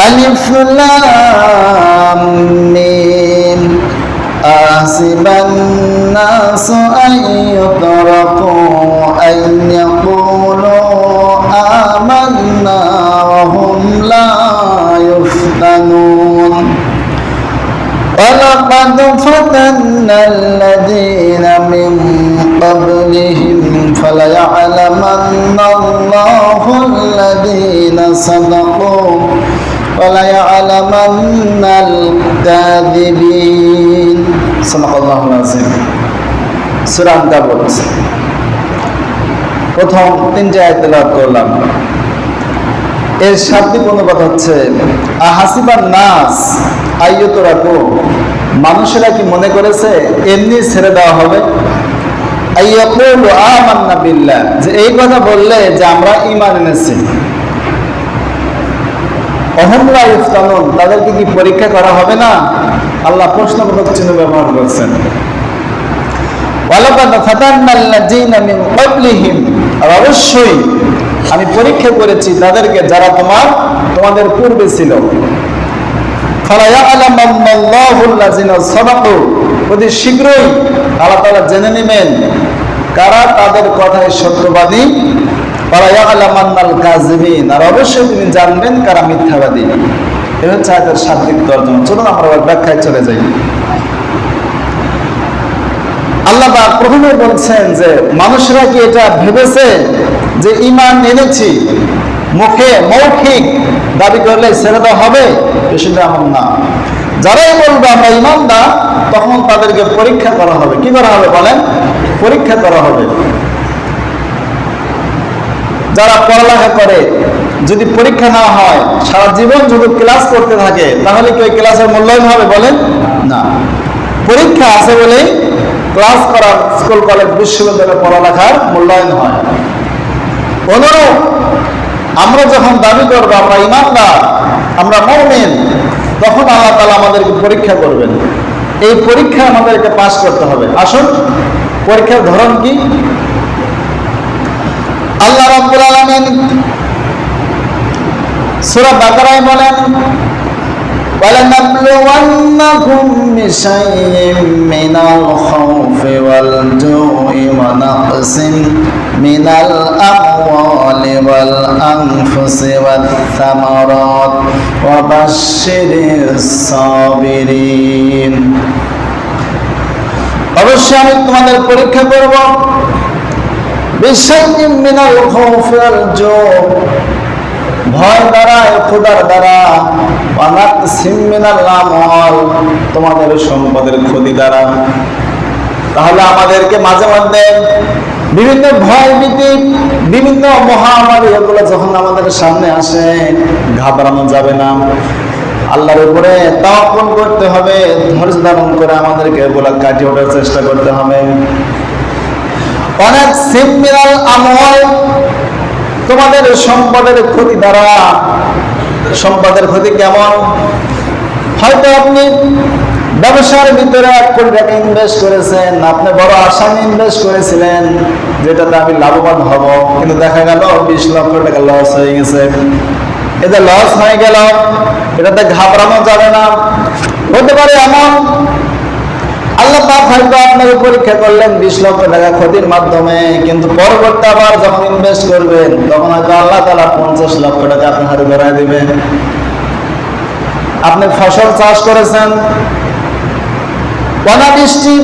আলিফ লাম মিম আহসিবান নাসু আন ইউতরাকু আন ইয়াকুলু আমান্না ওয়া হুম লা ইফতানুন وَلَقَدْ فَتَنَّا الَّذِينَ مِنْ قَبْلِهِمْ فَلَيَعْلَمَنَّ اللَّهُ الَّذِينَ صَدَقُوا وَلَيَعْلَمَنَّ الْكَاذِبِينَ صدق الله العظيم সূরা আনকাবুত প্রথম তিনটি আয়াত তেলাওয়াত করলাম। এর শাব্দিক অনুবাদ হচ্ছে আহাসিবান নাস আইয়ুতরাকু, মানুষেরা কি মনে করেছে এমনি ছেড়ে দেওয়া হবে? আইয়াকুলু আমান্না বিল্লাহ, যে এই কথা বললে যে আমরা ঈমান এনেছি। ওয়াহুম লা ইফতানুন, তাদেরকে কি পরীক্ষা করা হবে না? আল্লাহ প্রশ্নবোধক চিহ্ন ব্যবহার করছেন। ওয়ালাকাদ ফাতান্নাল্লাযীনা মিন ক্বাবলিহিম, আর অবশ্যই আমি পরীক্ষা করেছি তাদেরকে যারা তোমাদের পূর্বে ছিল। ফালায়ালামান্নাল্লাহুল্লাযীনা সাদাকু, অতি শীঘ্রই আল্লাহ তাআলা জেনে নেবেন কারা তাদের কথায় সত্যবাদী। ফালায়ালামান্নাল কাযিবিন, আর অবশ্যই তিনি জানবেন কারা মিথ্যাবাদী। এই হচ্ছে আয়াতের শাব্দিক তর্জমা। চলুন আমরা ব্যাখ্যায় চলে যাই। আল্লাহ পাক প্রথমে বলছেন যে মানুষরা কি এটা ভেবেছে যে ঈমান এনেছি মুখে মৌখিক দাবি করলে ছেড়ে দেওয়া হবে? বিষয়টা এমন না। যারাই বলবে আমরা ঈমানদার, তখন তাদেরকে পরীক্ষা করা হবে। কি করা হবে বলেন? পরীক্ষা করা হবে। যারা পড়ালেখা করে যদি পরীক্ষা না হয়, সারা জীবন যদি ক্লাস করতে থাকে, তাহলে কি ওই ক্লাসের মূল্যায়ন হবে বলেন? না। পরীক্ষা আছে বলেই ক্লাস করার, স্কুল কলেজ বিশ্ববিদ্যালয়ে পড়ালেখার মূল্যায়ন হয়। অনুরূপ আমরা যখন দাবি করবো আমরা ঈমানদার, আমরা মুমিন, তখন আল্লাহ তাআলা আমাদেরকে পরীক্ষা করবেন। এই পরীক্ষা আমাদেরকে পাস করতে হবে। আসুন, পরীক্ষার ধরন কি? আল্লাহ রাব্বুল আলামিন সূরা বাকারায় বলেন, وَلَنَبْلُوَنَّكُمْ بِشَيْءٍ مِّنَ الْخَوْفِ وَالْجُوعِ وَنَقْصٍ مِّنَ الْأَمْوَالِ وَالْأَنفُسِ وَالثَّمَرَاتِ وَبَشِّرِ الصَّابِرِينَ। অবশ্যই আমি তোমাদের পরীক্ষা করব বিশাইইন মিনাল খাউফি ওয়াল জু, ভয় দ্বারা, ক্ষুধার দ্বারা, ওয়ানাকসিম মিনাল আমওয়াল, তোমাদের সম্পদের ক্ষতি দ্বারা। তাহলে আমাদেরকে মাঝে মধ্যে বিভিন্ন ভয় ভীতি, বিভিন্ন মহামারী এগুলো যখন আমাদের সামনে আসে, ঘাবড়ানো যাবে না। আল্লাহর উপরে তাওয়াক্কুল করতে হবে, ধৈর্য ধারণ করে আমাদেরকে এগুলো কাটিয়ে ওঠার চেষ্টা করতে হবে। ওয়ানাকসিম মিনাল আমওয়াল, তোমাদের সম্পদের ক্ষতি দ্বারা। সম্পদের ক্ষতি কেমন? হয়তো আপনি ব্যবসার ভিতরে 1 কোটি টাকা ইনভেস্ট করেছেন, আপনি বড় আশা ইনভেস্ট করেছিলেন যেটাতে আমি লাভবান হব, কিন্তু দেখা গেল 20 লক্ষ টাকা লস হয়ে গেছে। এতে লস হয়ে গেল, এটাতে ঘাবড়ানো যাবে না। হতে পারে এমন আল্লাহ পাক হয়তো আপনাকে পরীক্ষা করলেন 20 লক্ষ টাকা ক্ষতির মাধ্যমে, কিন্তু পরবর্তী আবার যখন ইনভেস্ট করবেন তখন হয়তো আল্লাহ তাআলা 50 লক্ষ টাকা আপনার হাতে ধরায় দিবেন। আপনি ফসল চাষ করেছেন, অনাবৃষ্টি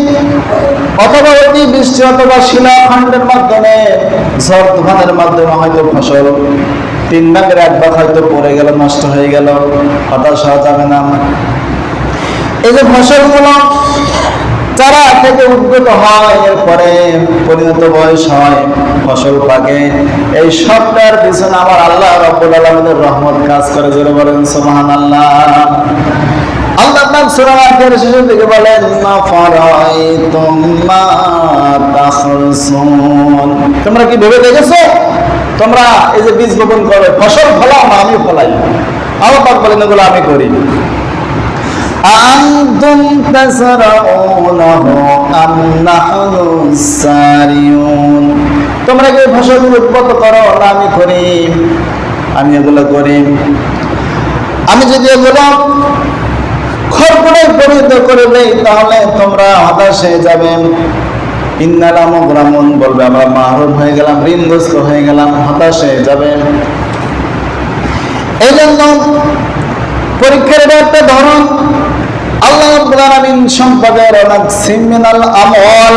অথবা অতি বৃষ্টি অথবা শিলাখণ্ডের মাধ্যমে, ঝড় তুফানের মাধ্যমে হয়তো ফসল 3 ভাগের 1 ভাগ হয়তো পড়ে গেল, নষ্ট হয়ে গেল। হতাশ হওয়া যাবে না। এই যে ফসলগুলো চারা থেকে উদ্গত হয়, এরপরে পরিণত বয়স হয়, ফসল পাকে, এই সবটার পিছনে আমার আল্লাহ রাব্বুল আলামিনের রহমত কাজ করে। জোরে বলেন সুবহানাল্লাহ। আল্লাহ পাক সূরা আল-ফাতিহার শেষের দিকে বলেন, মা ফারাইতুম মা তাখরসুন, তোমরা কি ভেবে দেখেছো তোমরা এই যে বীজ বপন করে ফসল ফলাও না, আমি ফলাই। আল্লাহ পাক বলেন এগুলো আমি করি। আনতুম তাসরাউনাহু আম নাহনুস সারিউন, তোমরা কি ফসল উৎপন্ন করো না আমি করি? আমি এগুলো করি। আমি যদি এগুলো খড়কুড়ে পরিণত করে দেই তাহলে তোমরা হতাশ হয়ে যাবে। ইন্নালা মুগরামুন বলবে আমরা মাহরুম হয়ে গেলাম, ঋণগ্রস্ত হয়ে গেলাম, হতাশ হয়ে যাবে। এই জন্য পরীক্ষার একটা ধরন আল্লাহ রাব্বুল আলামিন সম্পদের নাকসিম মিনাল আমওয়াল,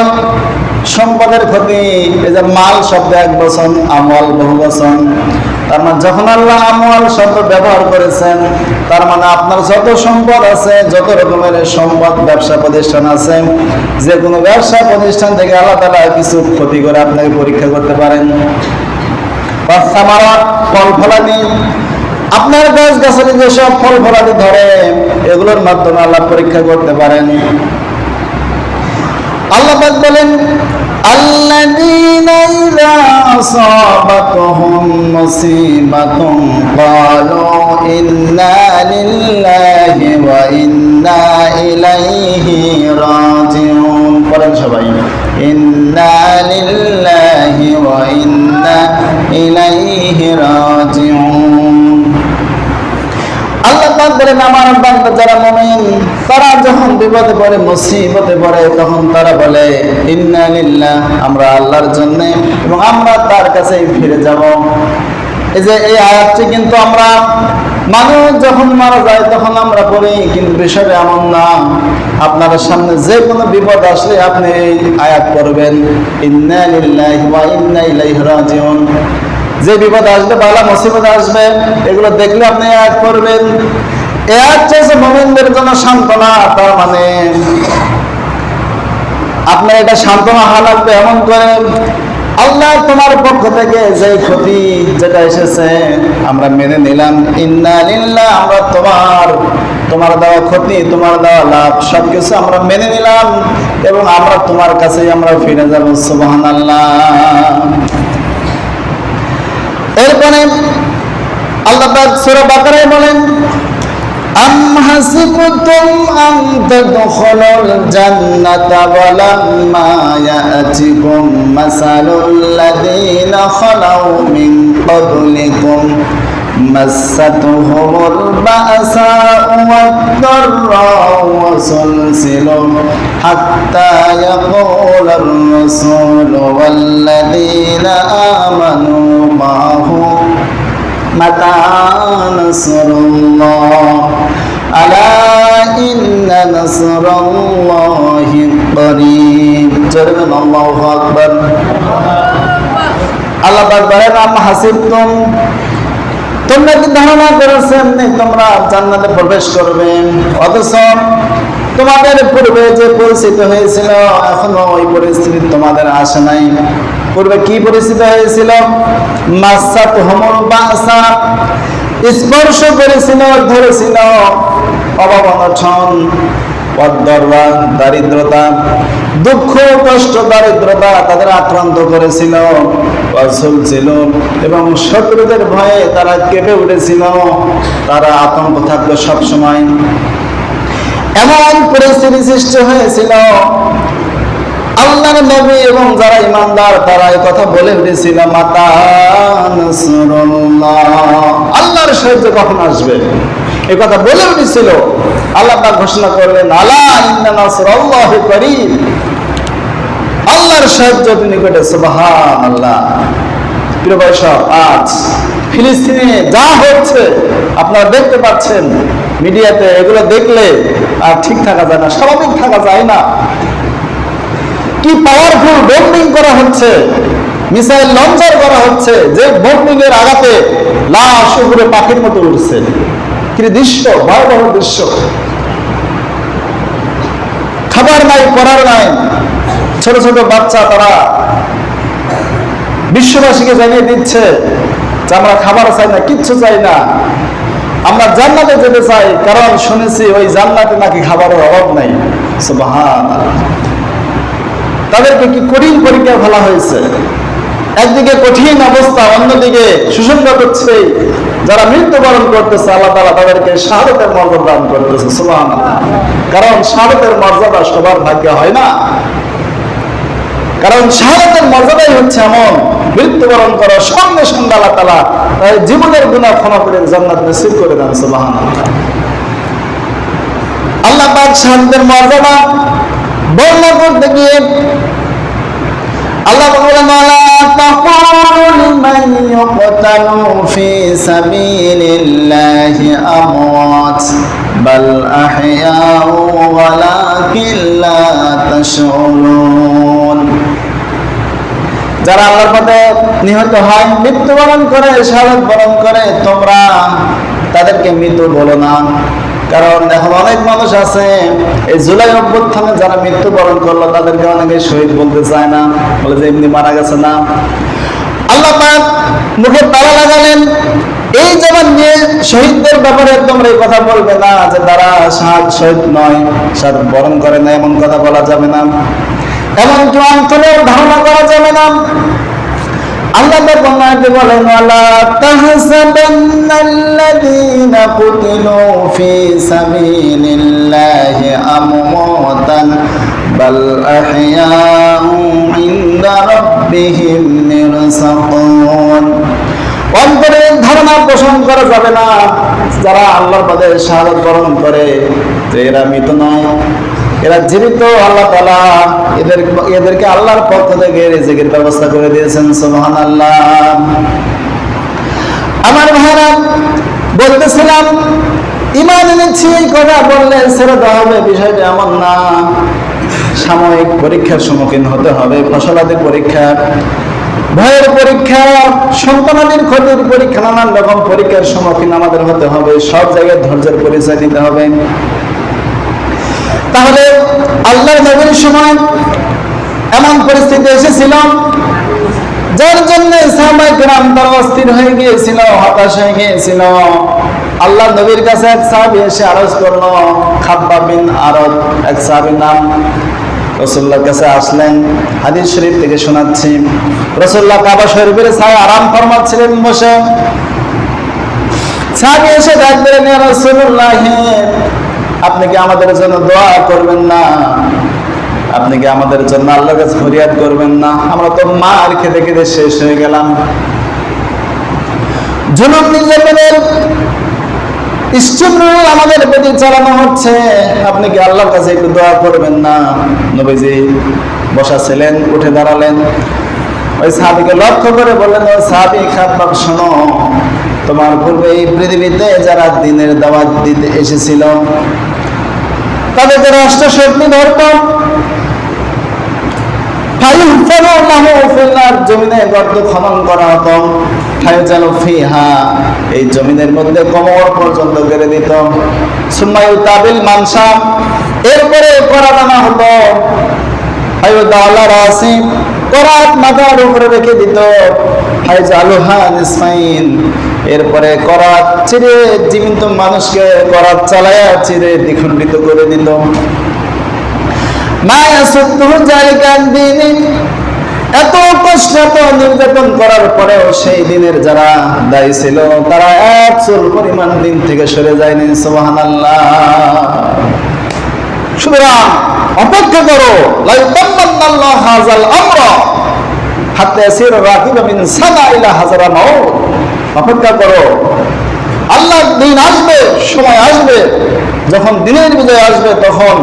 সম্পদের ক্ষতি। এই যে মাল শব্দ এক বচন, আমওয়াল বহু বচন। তার মানে যখন আল্লাহ আমওয়াল শব্দ ব্যবহার করেছেন, তার মানে আপনার যত সম্পদ আছে, যত রকমের সম্পদ ব্যবসা প্রতিষ্ঠান আছে, যে কোনো ব্যবসা প্রতিষ্ঠান থেকে আল্লাহ তাআলা কিছু ক্ষতি করে আপনাকে পরীক্ষা করতে পারেন। সামারাত, ফল ফলাদি, আপনার গাছ গাছালি যেসব ফল ফলাদি ধরে এগুলোর মাধ্যমে আল্লাহ পরীক্ষা করতে পারেন। আল্লাহ পাক বলেন আল্লাযীনা ইযা আসাবাতহুম মুসিবাতুন ক্বালু ইন্না লিল্লাহি ওয়া ইন্না ইলাইহি রাজিউন। বলেন সবাই, ইন্না লিল্লাহি ওয়া ইন্না ইলাইহি রাজিউন। আল্লাহ পাক বলেন আমার বান্দা যারা মুমিন তারা যখন বিপদে পড়ে, মুসিবতে পড়ে, তখন তারা বলে ইন্না লিল্লাহ, আমরা আল্লাহর জন্য এবং আমরা তার কাছেই ফিরে যাব। এই যে এই আয়াতটি কিন্তু আমরা মানুষ যখন মারা যায় তখন আমরা পড়ি, কিন্তু বিষয়টা এমন না। আপনার সামনে যে কোনো বিপদ আসলে আপনি এই আয়াত পড়বেন, ইন্না লিল্লাহি ওয়া ইন্না ইলাইহি রাজিউন। যে বিপদ আসবে, বালা মুসিবত আসবে, এগুলো দেখলে আপনি আয়াত করবেন। এই আয়াত হচ্ছে মুমিনদের জন্য সান্ত্বনা। তার মানে আপনার এটা সান্ত্বনা হওয়া লাগবে এমন করে আল্লাহ তোমার পক্ষ থেকে যে ক্ষতি যেটা এসেছে আমরা মেনে নিলাম, ইন্না লিল্লাহ, আমরা তোমার দেওয়া ক্ষতি, তোমার দেওয়া লাভ সবকিছু আমরা মেনে নিলাম এবং আমরা তোমার কাছেই আমরা ফিরে যাব। সুবহানাল্লাহ। এরপরে আল্লাহ পাক সূরা বাকারায় বলেন আম হাসিবতুম আন তাদখুলুল জান্নাতা ওয়া লাম্মা ইয়াতিকুম মাসালুল লাযীনা খালাউ মিন ক্বাবলিকুম মাসাতুহুমুল বা'সাউ ওয়াদ-দাররাউ ওয়া সুলসিলু হাত্তা ইয়াকুলার রাসূলু ওয়াল লাযীনা আমানু মা'হু মাতা নাসরুল্লাহ আলা ইন্না নাসরাল্লাহি করিব। জোরে আল্লাহু আকবার। আল্লাহ পাক বলেন আম হাসিবতুম, তোমরা কি ধারণা করেছো এমনি তোমরা জান্নাতে প্রবেশ করবে, অথচ তোমাদের পূর্বে যে পরিস্থিতি হয়েছিল এখনো ওই পরিস্থিতি তোমাদের আসে নাই। পূর্বে কি পরিস্থিতি হয়েছিল? মাসাতুহুমুল বা'সা, স্পর্শ করেছিল, ধরেছিল অভাব অনটন, ওয়াদ-দাররা, দারিদ্রতা, দুঃখ কষ্ট দারিদ্রতা তাদের আক্রান্ত করেছিল, ছিল এবং শত্রুদের ভয়ে তারা কেঁপে উঠেছিল, তারা আতঙ্ক থাকতো সব সময়। এমন পরিস্থিতি সৃষ্টি হয়েছিল আল্লাহর নবী এবং যারা ঈমানদার তারা এই কথা বলে উঠেছিল মাতা নাসরুল্লাহ, আল্লাহর সাহায্য কখন আসবে এই কথা বলে উঠেছিল। আল্লাহ পাক ঘোষণা করলেন আলা ইন্না নাসরাল্লাহি করিব, আল্লাহর সাহায্য নিকটে। সুবহানাল্লাহ। প্রিয় ভাই সব, আজ ফিলিস্তিনে যা হচ্ছে আপনারা দেখতে পাচ্ছেন মিডিয়াতে, এগুলো দেখলে আর ঠিক থাকা যায় না, স্বাভাবিক থাকা যায় না। কি পাওয়ারফুল বোম্বিং করা হচ্ছে, মিসাইল লঞ্চার করা হচ্ছে, যে বোম্বিং এর আঘাতে লাশ উপরে পাখির মতো উঠছে। কি দৃশ্য, ভয়াবহ দৃশ্য। খাবার নাই, পড়ার নাই, ছোট ছোট বাচ্চা তারা বিশ্ববাসীকে জানিয়ে দিচ্ছে যে আমরা খাবার চাই না, কিচ্ছু চাই না, আমরা জান্নাতে যেতে চাই, কারণ শুনেছি ওই জান্নাতে নাকি খাবারের অভাব নাই। সুবহানাল্লাহ। তাদেরকে কি কঠিন পরীক্ষা ফেলা হয়েছে। একদিকে কঠিন অবস্থা, অন্যদিকে সুসংবাদ হচ্ছে যারা মৃত্যুবরণ করতেছে আল্লাহ তাআলা তাদেরকে শাহাদাতের মর্যাদা দান করতেছে। সুবহানাল্লাহ। কারণ শাহাদাতের মর্যাদা সবার ভাগ্যে হয় না, কারণ শাহাদাতের মর্যাদাই হচ্ছে এমন মৃত্যুবরণ করো, সঙ্গে সঙ্গে আল্লাহ তাআলা জীবনের গুনাহ ক্ষমা করে জান্নাত নসিব করে দেন। সুবহানাল্লাহ। আল্লাহ পাক শাহাদাতের মর্যাদা বর্ণনা করতে গিয়ে আল্লাহ বলেন, ওয়ালা তাকুলু লিমান ইউকতালু ফি সাবিলিল্লাহি আমওয়াত বাল আহইয়াউ ওয়ালাকিন লা তাশউরুন। যারা আল্লাহর পথে নিহত হয়, মৃত্যুবরণ করে, শাহাদাত বরণ করে, তোমরা তাদেরকে মৃত বলো না। কারণ এখন অনেক মানুষ আছে, এই জুলাই অভ্যুত্থানে যারা মৃত্যুবরণ করলো তাদেরকে অনেকে শহীদ বলতে চায় না, বলে যে এমনি মারা গেছে। না, আল্লাহ পাক মুখে তালা লাগালেন, এই জবান নিয়ে শহীদদের ব্যাপারে তোমরা এই কথা বলবে না যে তারা শহীদ নয়, শাহাদাত বরণ করে না, এমন কথা বলা যাবে না, এমনকি অন্তরেও ধারণা করা যাবে না। আল্লাহ তাআলা বলেন, ওয়ালা তাহসাবান্নাল্লাযীনা কুতিলু ফি সাবিলিল্লাহি আমওয়াতান বাল আহইয়াউ ইনদা রাব্বিহিম ইরসাকুন। অন্তরে ধারণা পোষণ করা যাবে না যারা আল্লাহর পথে শাহাদাত বরণ করে যে এরা মৃত নয়, এরা জীবিত। আল্লাহ তাআলা এদেরকে আল্লাহর পক্ষ থেকে রিজিকের ব্যবস্থা করে দিয়েছেন। সুবহানাল্লাহ। আমার ভাইরা, বলতেছিলাম ঈমান এনেছি এই কথা বললে ছেড়ে দেওয়া হবে, বিষয়টা এমন না। সাময়িক পরীক্ষার সম্মুখীন হতে হবে, ফসলাদি পরীক্ষা, ভয়ের পরীক্ষা, সন্তানাদির ক্ষতির পরীক্ষা, নানান রকম পরীক্ষার সম্মুখীন আমাদের হতে হবে। সব জায়গায় ধৈর্যের পরিচয় দিতে হবে। তাহলে আল্লাহর নবীর সময় এমন পরিস্থিতি এসেছিল যার জন্য সাহাবায়ে কেরাম তারা অস্থির হয়ে গিয়েছিল, হতাশ হয়ে গিয়েছিল। আল্লাহর নবীর কাছে এক সাহাবী এসে আরজ করলো, খাব্বাব বিন আরদ, এক সাহাবীর নাম। রাসূলুল্লাহর কাছে আসলেন, হাদিস শরীফ থেকে শোনাচ্ছি। রাসূলুল্লাহ কাবা শরীফের ছায়ায় আরাম ফরমাচ্ছিলেন বসে। সাহাবী এসে ডাক দিলেন, ইয়া রাসূলুল্লাহ, আপনি কি আমাদের জন্য দোয়া করবেন না? আপনি কি আমাদের জন্য আল্লাহর কাছে ফরিয়াদ করবেন না? আমরা তো মার খেতে খেতে শেষ হয়ে গেলাম, জুলুম নির্যাতনের স্টিমরোল আমাদের প্রতি চালানো হচ্ছে, আপনি কি আল্লাহর কাছে একটু দোয়া করবেন না? নবীজি বসা ছিলেন, উঠে দাঁড়ালেন, ওই সাহাবীকে লক্ষ্য করে বললেন, ও সাহাবী খাব্বাব, শোনো, তোমার পূর্বে এই পৃথিবীতে যারা দ্বীনের দাওয়াত দিতে এসেছিল তাদেরকে রাষ্ট্র শক্তি ধরত, জমিনে গর্ত খনন করা হতো, এই জমিনের মধ্যে কোমর পর্যন্ত গেড়ে দিত, সুম্মায়ু তাবিল মানসা, এরপরে করা টানা হতো, করাত মাথার উপরে রেখে দিত, এরপরে করাত চিরে জীবিত মানুষকে করাত চালায়া চিরে দ্বিখণ্ডিত করে দিত। এত কষ্ট, এত নির্যাতন করার পরেও সেই দিনের যারা দায়ী ছিল তারা এক চুল পরিমাণ দিন থেকে সরে যায়নি। সুবহানাল্লাহ। সুতরাং অপেক্ষা করো, লা ইউতাম্মান্নাল্লাহু হাযাল আমরা হাত্তা ইয়াসির রাকিবা মিন সানা ইলা হাযারা মাউত। অপেক্ষা করো, আল্লাহর দিন আসবে, সময় আসবে, যখন দিনের বিজয় আসবে, তখন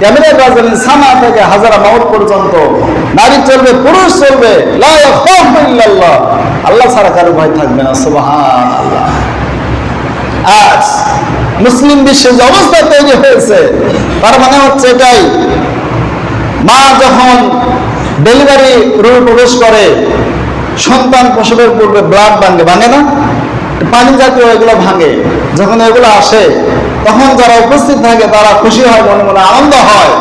ইয়ামিনের রাজধানী সানা থেকে হাজারা মাউত পর্যন্ত নারী চলবে, পুরুষ চলবে, লা ইয়াখাফু ইল্লাল্লাহ, আল্লাহ ছাড়া কারো ভয় থাকবে না। সুবহানাল্লাহ। আজ মুসলিম বিশ্বের যে অবস্থা তৈরি হয়েছে তার মানে হচ্ছে এটাই, মা যখন ডেলিভারি রুমে প্রবেশ করে সন্তান প্রসবের পূর্বে ব্লাড ভাঙে না, পানি জাতীয় এগুলো ভাঙে, যখন এগুলো আসে তখন যারা উপস্থিত থাকে তারা খুশি হয়, মনে মনে আনন্দ হয়,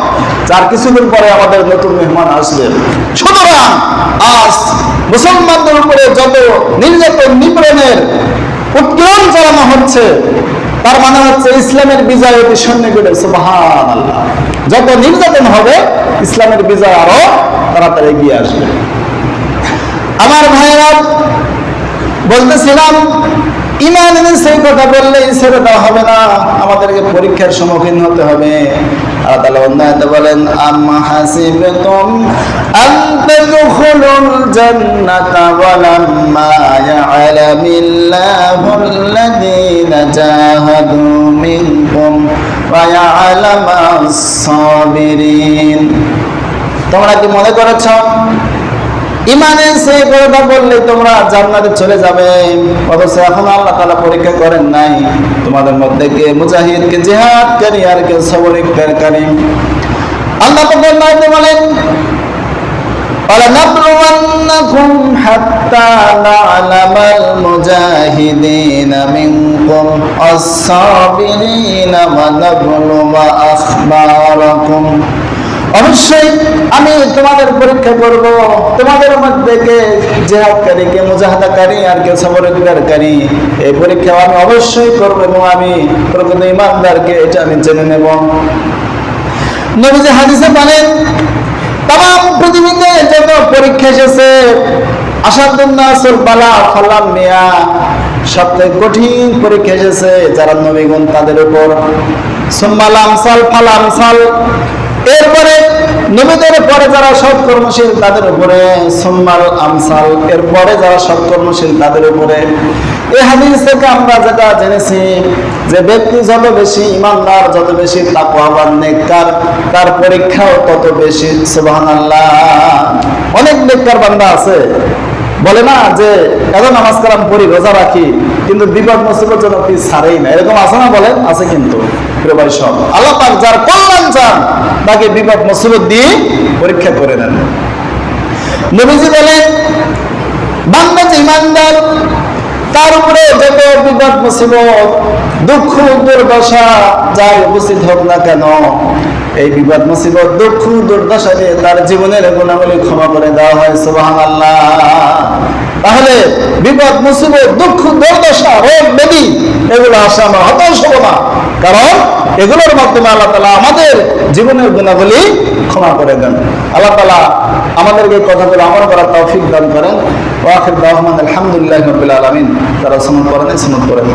যার কিছুদিন পরে আমাদের নতুন মেহমান আসবে। সুতরাং আজ মুসলমানদের উপরে যত নির্যাতন নিপীড়নের উৎপীড়ন চালানো হচ্ছে তার মানে হচ্ছে ইসলামের বিজয় অতি সন্নিকটে। সুবহানাল্লাহ। যত নির্যাতন হবে ইসলামের বিজয় আরো তাড়াতাড়ি এগিয়ে আসবে। আমার ভাইরা, বলতেছিলাম ঈমান এনে সেই কথা বললে ছেড়ে দেওয়া হবে না, আমাদের তোমাদেরকে পরীক্ষার সম্মুখীন হতে হবে। আল্লাহ তাআলা অন্য আয়াতে বলেন, আম হাসিবতুম আন তাদখুলুল জান্নাতা ওয়া লাম্মা ইয়া'লামিল্লাহুল্লাযীনা জাহাদু মিনকুম ওয়া ইয়া'লামাস সাবিরিন। তোমরা কি মনে করেছো ইমানের সেই কথা বললে তোমরা জান্নাতে চলে যাবে? অথচ এখন আল্লাহ তাআলা পরীক্ষা করেন নাই তোমাদের মধ্যে কে মুজাহিদ, কে জিহাদকারী, আর কে সবরকারী। আল্লাহ তাআলা বলেন, وَلَنَبْلُوَنَّكُمْ حَتَّى نَعْلَمَ الْمُجَاهِدِينَ مِنكُمْ وَالصَّابِرِينَ وَنَبْلُوَ أَخْبَارَكُمْ। অবশ্যই আমি তোমাদের পরীক্ষা করব, তোমাদের মধ্যে কে জিহাদকারী, কে মুজাহাদাকারী, আর কে সবরকারী। এই পরীক্ষা আমি অবশ্যই করব এবং আমি প্রকৃত ঈমানদারকে এটা আমি জেনে নেব। নবীজি হাদিসে বলেন, তাম পৃথিবীতে যত পরীক্ষা এসেছে, আসাদুন নাসুল বালা ফালাম মিয়া, সবথেকে কঠিন পরীক্ষা এসেছে যারা নবীগণ তাদের উপর। সুম্মাল আমসাল ফাল আমসাল, এরপরে নবীদের পরে যারা সৎকর্মশীল তাদের উপরে। সুম্মাল আমসাল, এরপরে যারা সৎকর্মশীল তাদের উপরে। এই হাদিস থেকে আমরা যেটা জেনেছি যে ব্যক্তি যত বেশি ঈমানদার, যত বেশি তাকওয়াবান নেককার, তার পরীক্ষাও তত বেশি। সুবহানাল্লাহ। অনেক নেককার বান্দা আছে, বলে না যে এত নামাজ কালাম পড়ি, রোজা রাখি, কিন্তু বিপদ মুসিবত জন্য কি ছাড়েই না, এরকম আছে না? বলেন আছে। কিন্তু প্রিয় ভাই সব, আল্লাহ পাক যার কল্যাণ চান তাকে বিপদ মুসিবত দিয়ে পরীক্ষা করে নেন। নবীজি বলেন, বান্দা যে ঈমানদার তার উপরে যত বিপদ মুসিবত, দুঃখ দুর্দশা যাই উপস্থিত হোক না কেন, এই বিপদ মুসিবত, দুঃখ দুর্দশা দিয়ে তার জীবনের গুণাবলী ক্ষমা করে দেওয়া হয়। সুবহানাল্লাহ। তাহলে বিপদ মুসিবত, দুঃখ দুর্দশা, রোগ ব্যাধি এগুলো আসে আমরা হতাশ হব না, কারণ এগুলোর মাধ্যমে আল্লাহ তাআলা আমাদের জীবনের গুণাবলী ক্ষমা করে দেন। আল্লাহ তাআলা আমাদেরকে কথাগুলো আমল করার তৌফিক দান করেন। ওয়া আখির দাওয়ানা আলহামদুলিল্লাহি রাব্বিল আলামিন। তারা সুন্নাত করেন, সুন্নাত করেন।